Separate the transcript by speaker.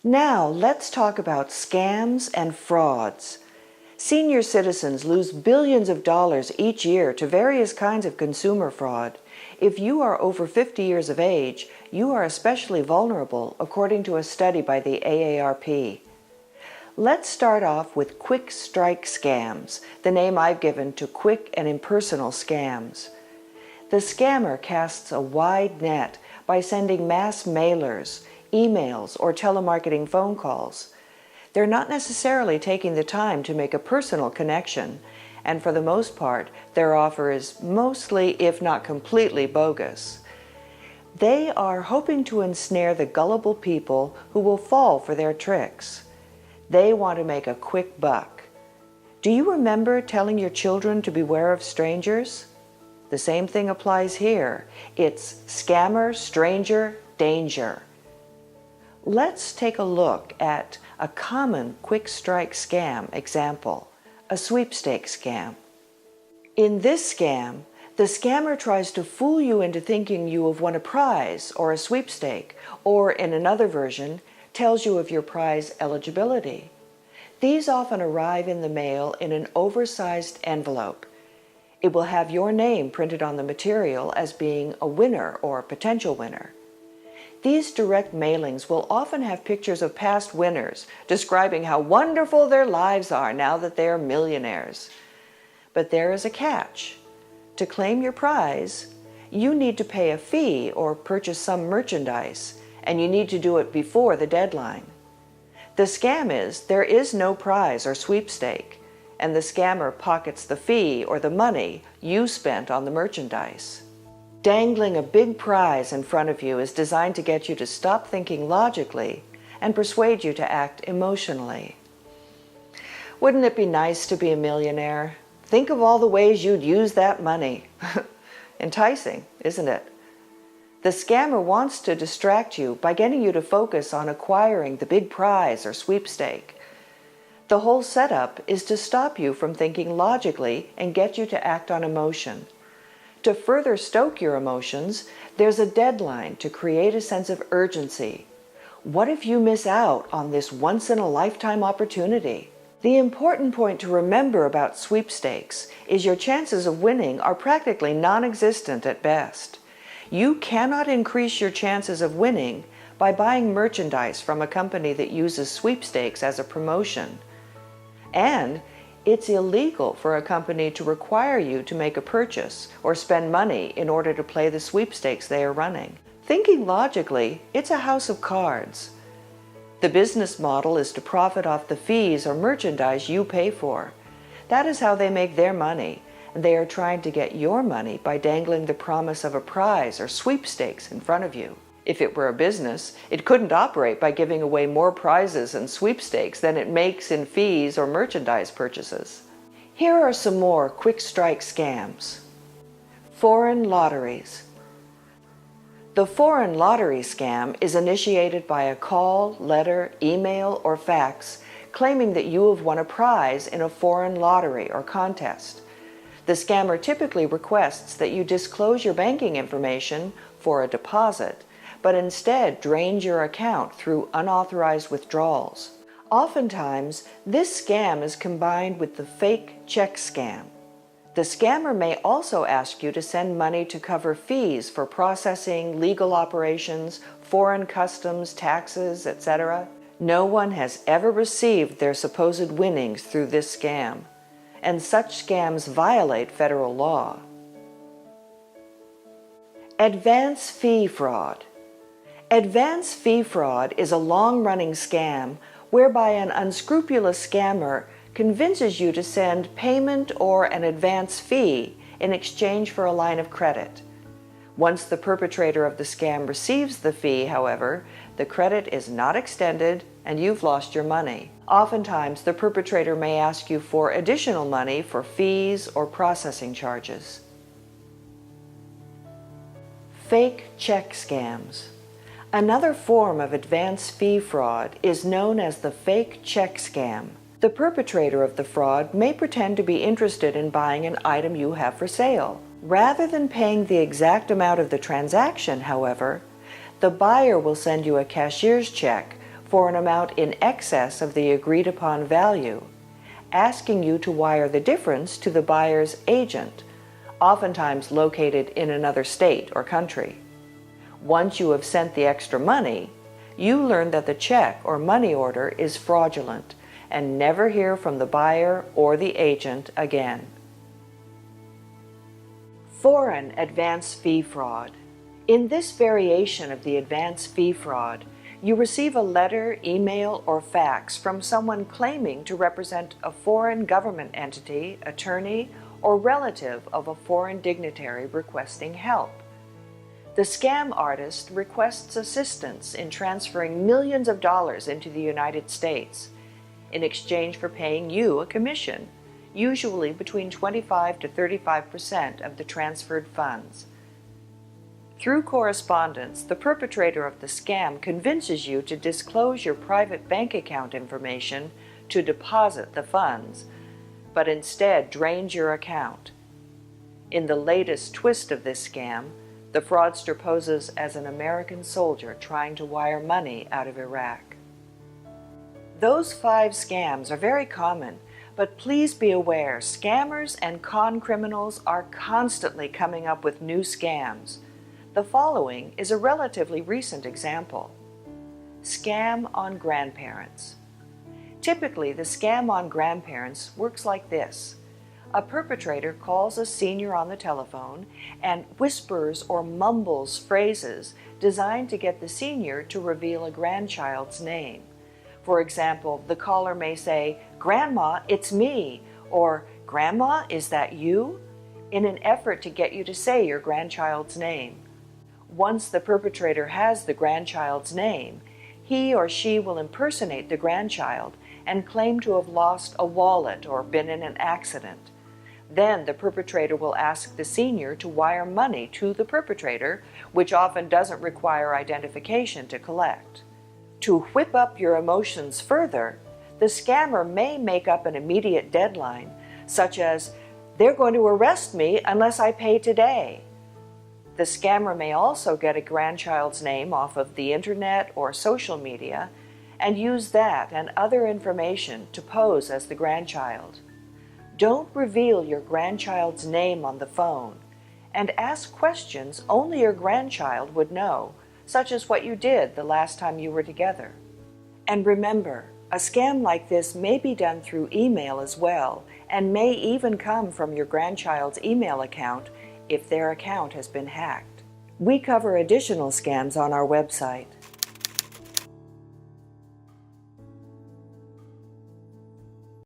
Speaker 1: Now let's talk about scams and frauds. Senior citizens lose billions of dollars each year to various kinds of consumer fraud. If you are over 50 years of age, you are especially vulnerable, according to a study by the AARP. Let's start off with quick strike scams, the name I've given to quick and impersonal scams. The scammer casts a wide net by sending mass mailers, emails, or telemarketing phone calls. They're not necessarily taking the time to make a personal connection, and for the most part, their offer is mostly, if not completely, bogus. They are hoping to ensnare the gullible people who will fall for their tricks. They want to make a quick buck. Do you remember telling your children to beware of strangers? The same thing applies here. It's scammer, stranger, danger. Let's take a look at a common quick strike scam example, a sweepstakes scam. In this scam, the scammer tries to fool you into thinking you have won a prize or a sweepstake, or in another version, tells you of your prize eligibility. These often arrive in the mail in an oversized envelope. It will have your name printed on the material as being a winner or a potential winner. These direct mailings will often have pictures of past winners describing how wonderful their lives are now that they are millionaires. But there is a catch. To claim your prize, you need to pay a fee or purchase some merchandise, and you need to do it before the deadline. The scam is there is no prize or sweepstake, and the scammer pockets the fee or the money you spent on the merchandise. Dangling a big prize in front of you is designed to get you to stop thinking logically and persuade you to act emotionally. Wouldn't it be nice to be a millionaire? Think of all the ways you'd use that money. Enticing, isn't it? The scammer wants to distract you by getting you to focus on acquiring the big prize or sweepstake. The whole setup is to stop you from thinking logically and get you to act on emotion. To further stoke your emotions, there's a deadline to create a sense of urgency. What if you miss out on this once-in-a-lifetime opportunity? The important point to remember about sweepstakes is your chances of winning are practically non-existent at best. You cannot increase your chances of winning by buying merchandise from a company that uses sweepstakes as a promotion. And it's illegal for a company to require you to make a purchase or spend money in order to play the sweepstakes they are running. Thinking logically, it's a house of cards. The business model is to profit off the fees or merchandise you pay for. That is how they make their money, and they are trying to get your money by dangling the promise of a prize or sweepstakes in front of you. If it were a business, it couldn't operate by giving away more prizes and sweepstakes than it makes in fees or merchandise purchases. Here are some more quick strike scams. Foreign lotteries. The foreign lottery scam is initiated by a call, letter, email, or fax claiming that you have won a prize in a foreign lottery or contest. The scammer typically requests that you disclose your banking information for a deposit, but instead drains your account through unauthorized withdrawals. Oftentimes, this scam is combined with the fake check scam. The scammer may also ask you to send money to cover fees for processing, legal operations, foreign customs, taxes, etc. No one has ever received their supposed winnings through this scam, and such scams violate federal law. Advance fee fraud. Advance fee fraud is a long-running scam whereby an unscrupulous scammer convinces you to send payment or an advance fee in exchange for a line of credit. Once the perpetrator of the scam receives the fee, however, the credit is not extended and you've lost your money. Oftentimes, the perpetrator may ask you for additional money for fees or processing charges. Fake check scams. Another form of advance fee fraud is known as the fake check scam. The perpetrator of the fraud may pretend to be interested in buying an item you have for sale. Rather than paying the exact amount of the transaction, however, the buyer will send you a cashier's check for an amount in excess of the agreed upon value, asking you to wire the difference to the buyer's agent, oftentimes located in another state or country. Once you have sent the extra money, you learn that the check or money order is fraudulent and never hear from the buyer or the agent again. Foreign advance fee fraud. In this variation of the advance fee fraud, you receive a letter, email, or fax from someone claiming to represent a foreign government entity, attorney, or relative of a foreign dignitary requesting help. The scam artist requests assistance in transferring millions of dollars into the United States in exchange for paying you a commission, usually between 25 to 35% of the transferred funds. Through correspondence, the perpetrator of the scam convinces you to disclose your private bank account information to deposit the funds, but instead drains your account. In the latest twist of this scam, the fraudster poses as an American soldier trying to wire money out of Iraq. Those 5 scams are very common, but please be aware, scammers and con criminals are constantly coming up with new scams. The following is a relatively recent example. Scam on grandparents. Typically, the scam on grandparents works like this. A perpetrator calls a senior on the telephone and whispers or mumbles phrases designed to get the senior to reveal a grandchild's name. For example, the caller may say, "Grandma, it's me," or "Grandma, is that you?" in an effort to get you to say your grandchild's name. Once the perpetrator has the grandchild's name, he or she will impersonate the grandchild and claim to have lost a wallet or been in an accident. Then the perpetrator will ask the senior to wire money to the perpetrator, which often doesn't require identification to collect. To whip up your emotions further, the scammer may make up an immediate deadline, such as, "They're going to arrest me unless I pay today." The scammer may also get a grandchild's name off of the internet or social media and use that and other information to pose as the grandchild. Don't reveal your grandchild's name on the phone, and ask questions only your grandchild would know, such as what you did the last time you were together. And remember, a scam like this may be done through email as well, and may even come from your grandchild's email account if their account has been hacked. We cover additional scams on our website.